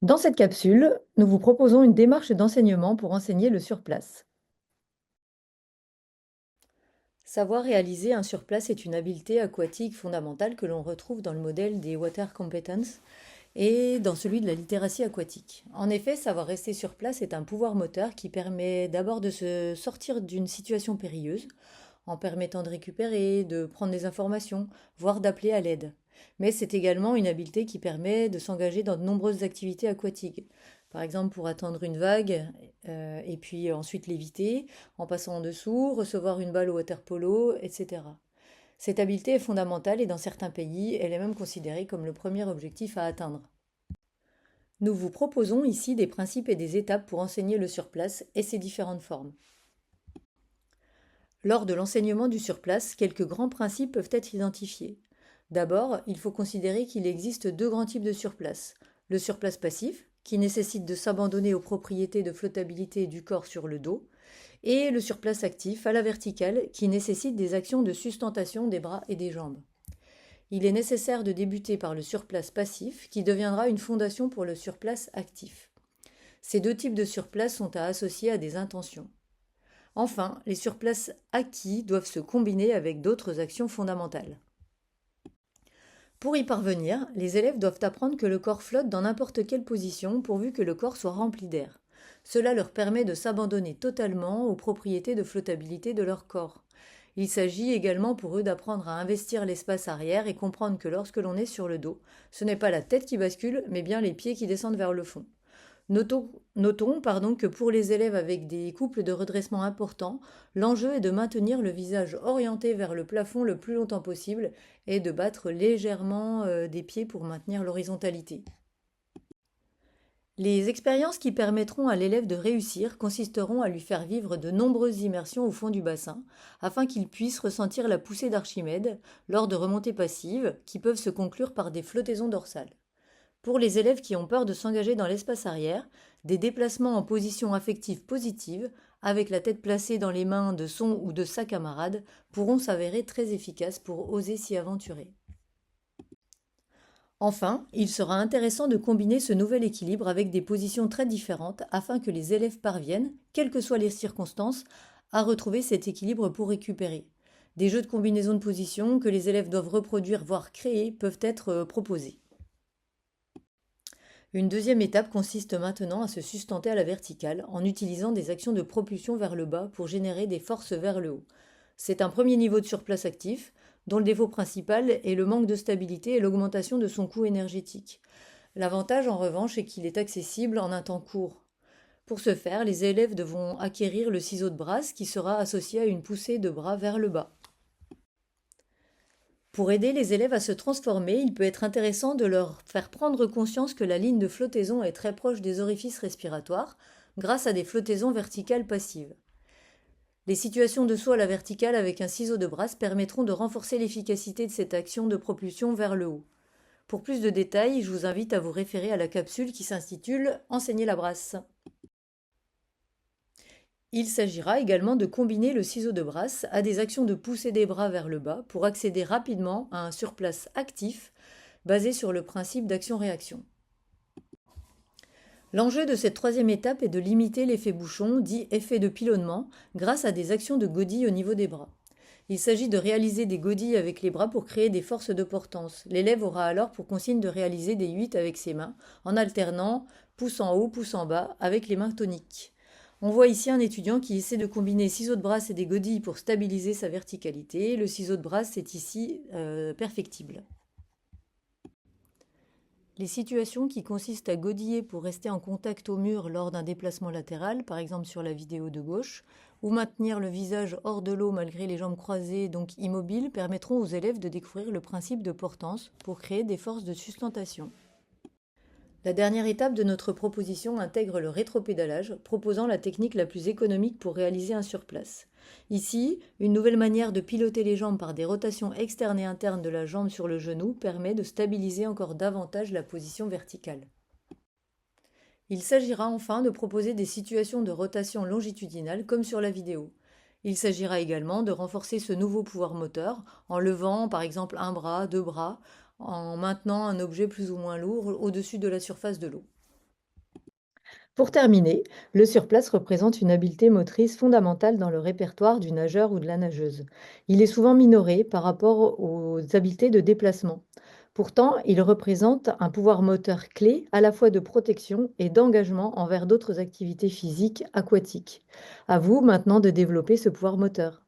Dans cette capsule, nous vous proposons une démarche d'enseignement pour enseigner le surplace. Savoir réaliser un surplace est une habileté aquatique fondamentale que l'on retrouve dans le modèle des Water Competence et dans celui de la littératie aquatique. En effet, savoir rester sur place est un pouvoir moteur qui permet d'abord de se sortir d'une situation périlleuse, en permettant de récupérer, de prendre des informations, voire d'appeler à l'aide. Mais c'est également une habileté qui permet de s'engager dans de nombreuses activités aquatiques. Par exemple, pour attendre une vague et puis ensuite l'éviter, en passant en dessous, recevoir une balle au water polo, etc. Cette habileté est fondamentale et dans certains pays, elle est même considérée comme le premier objectif à atteindre. Nous vous proposons ici des principes et des étapes pour enseigner le surplace et ses différentes formes. Lors de l'enseignement du surplace, quelques grands principes peuvent être identifiés. D'abord, il faut considérer qu'il existe deux grands types de surplace. Le surplace passif, qui nécessite de s'abandonner aux propriétés de flottabilité du corps sur le dos, et le surplace actif à la verticale, qui nécessite des actions de sustentation des bras et des jambes. Il est nécessaire de débuter par le surplace passif, qui deviendra une fondation pour le surplace actif. Ces deux types de surplace sont à associer à des intentions. Enfin, les surplaces acquis doivent se combiner avec d'autres actions fondamentales. Pour y parvenir, les élèves doivent apprendre que le corps flotte dans n'importe quelle position pourvu que le corps soit rempli d'air. Cela leur permet de s'abandonner totalement aux propriétés de flottabilité de leur corps. Il s'agit également pour eux d'apprendre à investir l'espace arrière et comprendre que lorsque l'on est sur le dos, ce n'est pas la tête qui bascule, mais bien les pieds qui descendent vers le fond. Notons que pour les élèves avec des couples de redressement importants, l'enjeu est de maintenir le visage orienté vers le plafond le plus longtemps possible et de battre légèrement des pieds pour maintenir l'horizontalité. Les expériences qui permettront à l'élève de réussir consisteront à lui faire vivre de nombreuses immersions au fond du bassin, afin qu'il puisse ressentir la poussée d'Archimède lors de remontées passives qui peuvent se conclure par des flottaisons dorsales. Pour les élèves qui ont peur de s'engager dans l'espace arrière, des déplacements en position affective positive, avec la tête placée dans les mains de son ou de sa camarade, pourront s'avérer très efficaces pour oser s'y aventurer. Enfin, il sera intéressant de combiner ce nouvel équilibre avec des positions très différentes afin que les élèves parviennent, quelles que soient les circonstances, à retrouver cet équilibre pour récupérer. Des jeux de combinaison de positions que les élèves doivent reproduire voire créer peuvent être proposés. Une deuxième étape consiste maintenant à se sustenter à la verticale en utilisant des actions de propulsion vers le bas pour générer des forces vers le haut. C'est un premier niveau de surplace actif, dont le défaut principal est le manque de stabilité et l'augmentation de son coût énergétique. L'avantage en revanche est qu'il est accessible en un temps court. Pour ce faire, les élèves devront acquérir le ciseau de brasse qui sera associé à une poussée de bras vers le bas. Pour aider les élèves à se transformer, il peut être intéressant de leur faire prendre conscience que la ligne de flottaison est très proche des orifices respiratoires grâce à des flottaisons verticales passives. Les situations de saut à la verticale avec un ciseau de brasse permettront de renforcer l'efficacité de cette action de propulsion vers le haut. Pour plus de détails, je vous invite à vous référer à la capsule qui s'intitule Enseigner la brasse. Il s'agira également de combiner le ciseau de brasse à des actions de poussée des bras vers le bas pour accéder rapidement à un surplace actif basé sur le principe d'action-réaction. L'enjeu de cette troisième étape est de limiter l'effet bouchon, dit effet de pilonnement, grâce à des actions de godille au niveau des bras. Il s'agit de réaliser des godilles avec les bras pour créer des forces de portance. L'élève aura alors pour consigne de réaliser des 8 avec ses mains, en alternant pouce en haut, pouce en bas, avec les mains toniques. On voit ici un étudiant qui essaie de combiner ciseaux de brasse et des godilles pour stabiliser sa verticalité. Le ciseau de brasse est ici perfectible. Les situations qui consistent à godiller pour rester en contact au mur lors d'un déplacement latéral, par exemple sur la vidéo de gauche, ou maintenir le visage hors de l'eau malgré les jambes croisées, donc immobiles, permettront aux élèves de découvrir le principe de portance pour créer des forces de sustentation. La dernière étape de notre proposition intègre le rétropédalage, proposant la technique la plus économique pour réaliser un surplace. Ici, une nouvelle manière de piloter les jambes par des rotations externes et internes de la jambe sur le genou permet de stabiliser encore davantage la position verticale. Il s'agira enfin de proposer des situations de rotation longitudinale comme sur la vidéo. Il s'agira également de renforcer ce nouveau pouvoir moteur en levant par exemple un bras, deux bras, en maintenant un objet plus ou moins lourd au-dessus de la surface de l'eau. Pour terminer, le surplace représente une habileté motrice fondamentale dans le répertoire du nageur ou de la nageuse. Il est souvent minoré par rapport aux habiletés de déplacement. Pourtant, il représente un pouvoir moteur clé à la fois de protection et d'engagement envers d'autres activités physiques aquatiques. À vous maintenant de développer ce pouvoir moteur.